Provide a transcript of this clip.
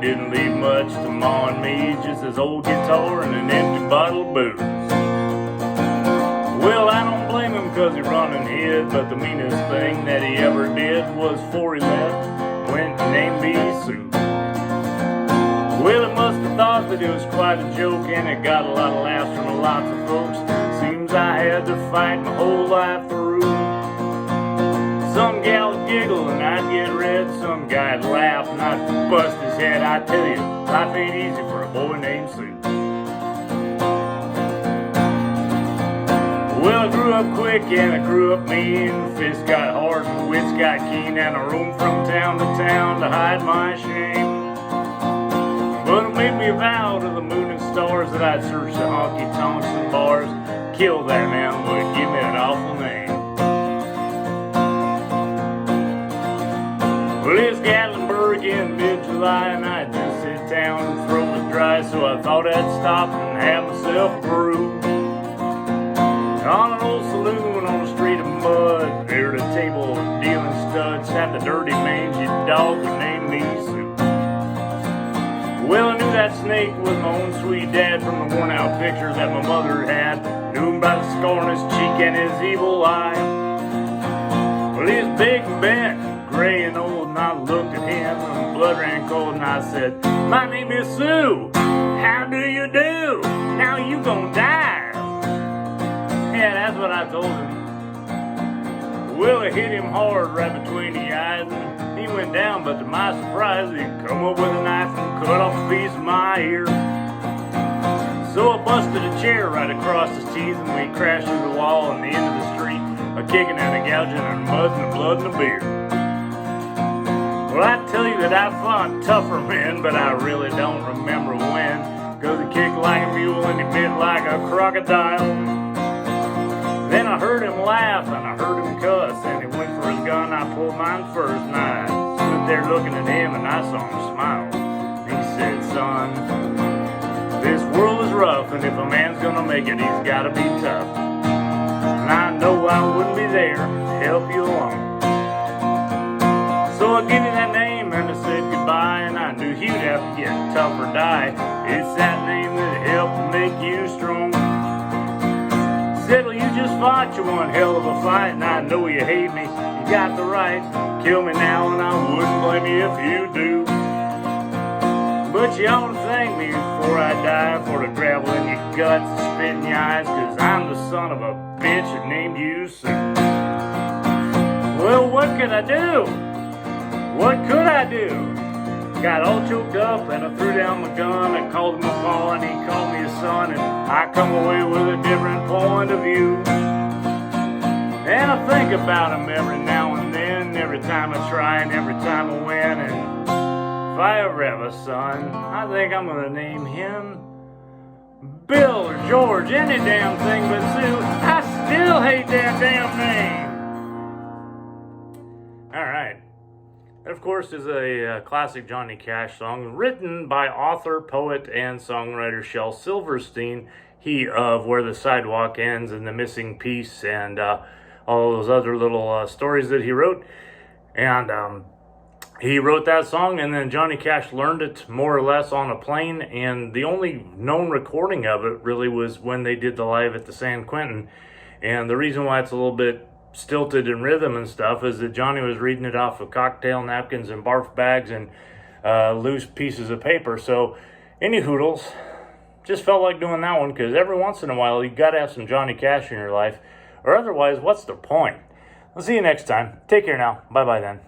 didn't leave much to Ma and me, just his old guitar and an empty bottle of booze. Well, I don't blame him cause he run and hid, but the meanest thing that he ever did was before he left, went and named me Sue. Well, he must have thought that it was quite a joke, and it got a lot of laughs from lots of folks. Seems I had to fight my whole life through. Some gal would giggle and I'd get red, some guy'd laugh and I'd bust his head. I tell you, life ain't easy for a boy named Sue. Well, I grew up quick and I grew up mean. Fists got hard and wits got keen, and I roamed from town to town to hide my shame. But it made me vow to the moon and stars that I'd search the honky-tonks and bars. Kill that man would give me an awful name. Well, it's Gatlinburg in mid-July, and I just sit down and throat was dry, so I thought I'd stop and have myself a brew. On an old saloon on a street of mud, there at a table dealing studs, sat the dirty mangy dog who named me Sue. Well, I knew that snake was my own sweet dad from the worn-out picture that my mother had. Knew him by the scar on his cheek and his evil eye. Well, he was big and bent, gray and old, and I looked at him and blood ran cold, and I said, "My name is Sue. How do you do? Now you gonna die." Yeah, that's what I told him. Well, it hit him hard right between the eyes, and he went down, but to my surprise, he come up with a knife and cut off a piece of my ear. So I busted a chair right across his teeth, and we crashed through the wall and the end of the street, a kicking and a gouging and mud and the blood and the beer. Well, I tell you that I fought tougher men, but I really don't remember when, cause he kicked like a mule and he bit like a crocodile. Then I heard him laugh and I heard him cuss, and he went for his gun. I pulled mine first, and I stood there looking at him, and I saw him smile. He said, "Son, this world is rough, and if a man's gonna make it, he's gotta be tough. And I know I wouldn't be there to help you along. So I gave you that name and I said goodbye, and I knew you'd have to get tough or die. It's that name that helped make you strong." Said, "Well, you just fought you one hell of a fight, and I know you hate me. You got the right to kill me now, and I wouldn't blame you if you do. But you ought to thank me before I die for the gravel in your guts and spit in your eyes, cause I'm the son of a bitch that named you Sue." Well, what could I do? What could I do? Got all choked up and I threw down my gun. I called him a pa and he called me a son, and I come away with a different point of view. And I think about him every now and then, every time I try and every time I win. And if I ever have a son, I think I'm gonna name him Bill or George, any damn thing but Sue. I still hate that damn name. Alright. That, of course, is a classic Johnny Cash song written by author, poet, and songwriter Shel Silverstein. He of Where the Sidewalk Ends and The Missing Piece and all those other little stories that he wrote. And he wrote that song, and then Johnny Cash learned it more or less on a plane. And the only known recording of it really was when they did the live at the San Quentin. And the reason why it's a little bit stilted in rhythm and stuff is that Johnny was reading it off of cocktail napkins and barf bags and loose pieces of paper. So any hoodles, just felt like doing that one, because every once in a while you gotta have some Johnny Cash in your life, or otherwise what's the point? I'll see you next time. Take care now. Bye bye then.